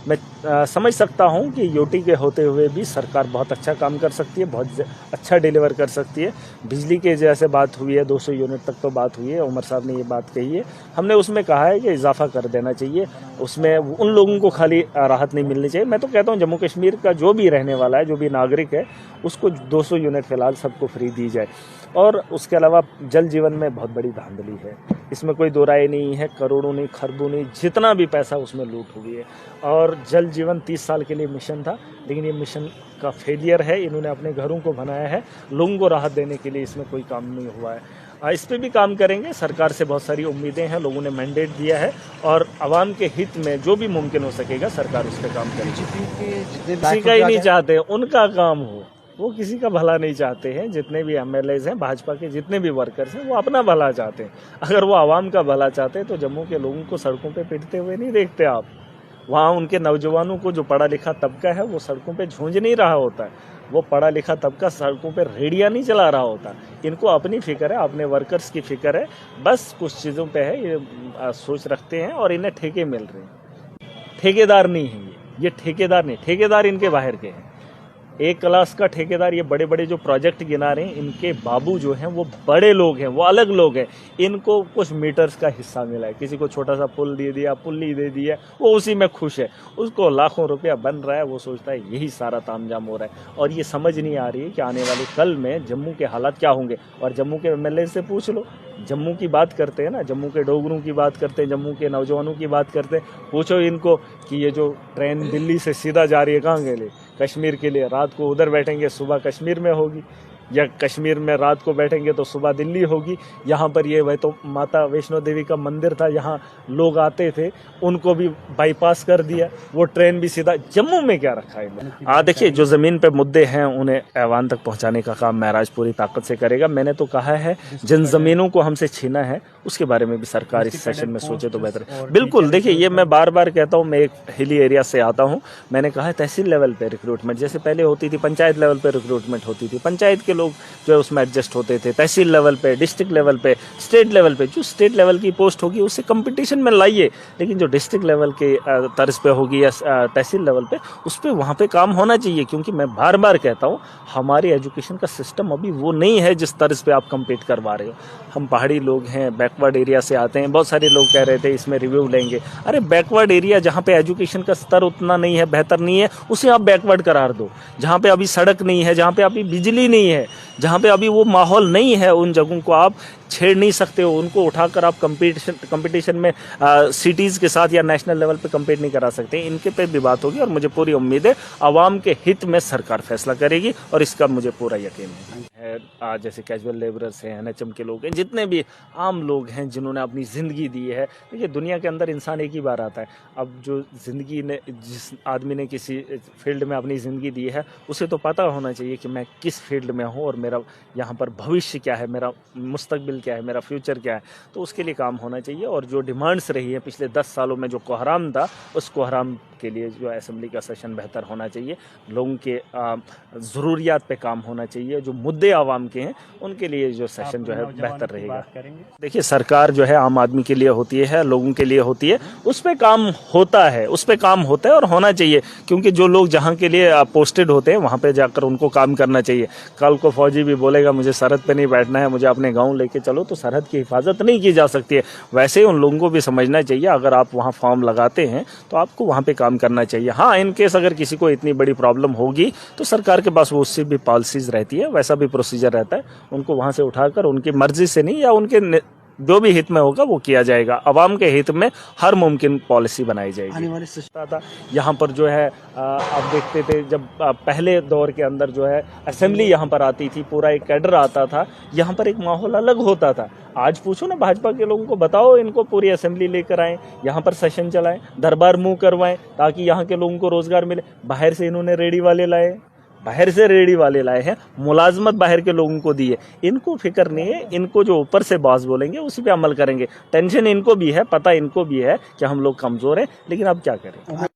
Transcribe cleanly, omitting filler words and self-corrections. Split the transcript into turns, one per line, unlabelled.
मैं समझ सकता हूं कि यूटी के होते हुए भी सरकार बहुत अच्छा काम कर सकती है, बहुत अच्छा डिलीवर कर सकती है। बिजली के जैसे बात हुई है, 200 यूनिट तक तो बात हुई है, उमर साहब ने ये बात कही है। हमने उसमें कहा है कि इजाफा कर देना चाहिए, उसमें उन लोगों को खाली राहत नहीं मिलनी चाहिए। मैं तो कहता हूँ जम्मू कश्मीर का जो भी रहने वाला है, जो भी नागरिक है, उसको 200 यूनिट फिलहाल सबको फ्री दी जाए। और उसके अलावा जल जीवन में बहुत बड़ी धांधली है, इसमें कोई दो राय नहीं है। करोड़ों नहीं, खरबों नहीं, जितना भी पैसा उसमें लूट हुई है। और जल जीवन 30 साल के लिए मिशन था, लेकिन ये मिशन का फेलियर है। इन्होंने अपने घरों को बनाया है, लोगों को राहत देने के लिए इसमें कोई काम नहीं हुआ है। इस पे भी काम करेंगे। सरकार से बहुत सारी उम्मीदें हैं, लोगों ने मैंडेट दिया है और आवाम के हित में जो भी मुमकिन हो सकेगा सरकार उस पर काम करेगी। किसी का ही नहीं चाहते उनका काम हो, वो किसी का भला नहीं चाहते हैं। जितने भी एमएलएज हैं, भाजपा के जितने भी वर्कर्स हैं, वो अपना भला चाहते हैं। अगर वो आवाम का भला चाहते हैं तो जम्मू के लोगों को सड़कों पे पिटते हुए नहीं देखते आप। वहाँ उनके नौजवानों को, जो पढ़ा लिखा तबका है, वो सड़कों पे झूंझ नहीं रहा होता है। वो पढ़ा लिखा तबका सड़कों पे रेडिया नहीं चला रहा होता। इनको अपनी फिक्र है, अपने वर्कर्स की फिक्र है, बस कुछ चीज़ों पे है ये सोच रखते हैं। और इन्हें ठेके मिल रहे हैं, ठेकेदार नहीं है ये ठेकेदार नहीं, ठेकेदार इनके बाहर के हैं। एक क्लास का ठेकेदार, ये बड़े बड़े जो प्रोजेक्ट गिना रहे हैं, इनके बाबू जो हैं वो बड़े लोग हैं, वो अलग लोग हैं। इनको कुछ मीटर्स का हिस्सा मिला है, किसी को छोटा सा पुल दे दिया, पुल्ली दे दिया, वो उसी में खुश है। उसको लाखों रुपया बन रहा है, वो सोचता है यही सारा तामझाम हो रहा है। और ये समझ नहीं आ रही है कि आने वाले कल में जम्मू के हालात क्या होंगे। और जम्मू के एमएलए से पूछ लो, जम्मू की बात करते हैं ना, जम्मू के डोगरों की बात करते हैं, जम्मू के नौजवानों की बात करते हैं। पूछो इनको कि ये जो ट्रेन दिल्ली से सीधा जा रही है कहाँ के लिए? कश्मीर के लिए। रात को उधर बैठेंगे, सुबह कश्मीर में होगी, या कश्मीर में रात को बैठेंगे तो सुबह दिल्ली होगी। यहाँ पर ये वह तो माता वैष्णो देवी का मंदिर था, यहाँ लोग आते थे, उनको भी बाईपास कर दिया। वो ट्रेन भी सीधा जम्मू में क्या रखा है। देखिए, जो ज़मीन पे मुद्दे हैं उन्हें ऐवान तक पहुँचाने का काम महराज पूरी ताकत से करेगा। मैंने तो कहा है, जिन ज़मीनों को हमसे छीना है उसके बारे में भी सरकार इस सेशन में सोचे तो बेहतर है। बिल्कुल, देखिए, ये मैं बार बार कहता हूँ, मैं एक हिली एरिया से आता हूँ। मैंने कहा है तहसील लेवल पे रिक्रूटमेंट जैसे पहले होती थी, पंचायत लेवल पे रिक्रूटमेंट होती थी, पंचायत के लोग जो है उसमें एडजस्ट होते थे। तहसील लेवल पे, डिस्ट्रिक्ट लेवल पे, स्टेट लेवल पे, जो स्टेट लेवल की पोस्ट होगी उससे कंपटीशन में लाइए। लेकिन जो डिस्ट्रिक्ट लेवल के तर्ज पे होगी या तहसील लेवल पे, उस पर वहाँ पे काम होना चाहिए। क्योंकि मैं बार बार कहता हूँ, हमारी एजुकेशन का सिस्टम अभी वो नहीं है जिस तर्ज पे आप कम्पीट करवा रहे हो। हम पहाड़ी लोग हैं, बैकवर्ड एरिया से आते हैं। बहुत सारे लोग कह रहे थे इसमें रिव्यू लेंगे। अरे बैकवर्ड एरिया जहाँ पे एजुकेशन का स्तर उतना नहीं है, बेहतर नहीं है, उसे आप बैकवर्ड करार दो। जहाँ पे अभी सड़क नहीं है, जहाँ पे अभी बिजली नहीं है, जहाँ पे अभी वो माहौल नहीं है, उन जगहों को आप छेड़ नहीं सकते हो। उनको उठाकर आप कंपटीशन में सिटीज़ के साथ या नेशनल लेवल पे कम्पीट नहीं करा सकते। इनके पे भी बात होगी और मुझे पूरी उम्मीद है आवाम के हित में सरकार फैसला करेगी और इसका मुझे पूरा यकीन है। आज जैसे कैजुअल लेबरर्स हैं, एनएचएम के लोग हैं, जितने भी आम लोग हैं जिन्होंने अपनी ज़िंदगी दी है। देखिए, दुनिया के अंदर इंसान एक ही बार आता है। अब जो ज़िंदगी ने, जिस आदमी ने किसी फील्ड में अपनी ज़िंदगी दी है, उसे तो पता होना चाहिए कि मैं किस फील्ड में हूँ और मेरा यहाँ पर भविष्य क्या है, मेरा मुस्तकबिल क्या है, मेरा फ्यूचर क्या है। तो उसके लिए काम होना चाहिए। और जो डिमांड्स रही है पिछले 10 सालों में, जो कोहराम था, उस कोहराम के लिए जो असेंबली का सेशन बेहतर होना चाहिए। लोगों के ज़रूरियात पे काम होना चाहिए। जो मुद्दे आवाम के हैं उनके लिए जो सेशन जो है बेहतर रहेगा। देखिए, सरकार जो है आम आदमी के लिए होती है, लोगों के लिए होती है, उस पर काम होता है, उस पर काम होता है और होना चाहिए। क्योंकि जो लोग जहाँ के लिए पोस्टेड होते हैं वहाँ पे जाकर उनको काम करना चाहिए। कल को फौजी भी बोलेगा मुझे सरहद पे नहीं बैठना है, मुझे अपने गाँव लेके चलो, तो सरहद की हिफाजत नहीं की जा सकती है। वैसे ही उन लोगों को भी समझना चाहिए, अगर आप वहाँ फॉर्म लगाते हैं तो आपको वहाँ पे काम करना चाहिए। हाँ, इन केस अगर किसी को इतनी बड़ी प्रॉब्लम होगी तो सरकार के पास वो उससे भी पॉलिसीज रहती है, वैसा भी प्रोसीजर रहता है। उनको वहाँ से उठाकर उनकी मर्जी से नहीं, या उनके जो भी हित में होगा वो किया जाएगा। आवाम के हित में हर मुमकिन पॉलिसी बनाई जाएगी। यहाँ पर जो है आप देखते थे जब पहले दौर के अंदर जो है असेंबली यहाँ पर आती थी, पूरा एक कैडर आता था, यहाँ पर एक माहौल अलग होता था। आज पूछो ना भाजपा के लोगों को, बताओ इनको पूरी असेंबली लेकर आएं, यहाँ पर सेशन चलाएं, दरबार मुंह करवाएं, ताकि यहाँ के लोगों को रोजगार मिले। बाहर से इन्होंने रेडी वाले लाए, बाहर से रेडी वाले लाए हैं, मुलाजमत बाहर के लोगों को दी है। इनको फिक्र नहीं है, इनको जो ऊपर से बॉस बोलेंगे उसी पे अमल करेंगे। टेंशन इनको भी है, पता इनको भी है कि हम लोग कमजोर हैं, लेकिन अब क्या करें।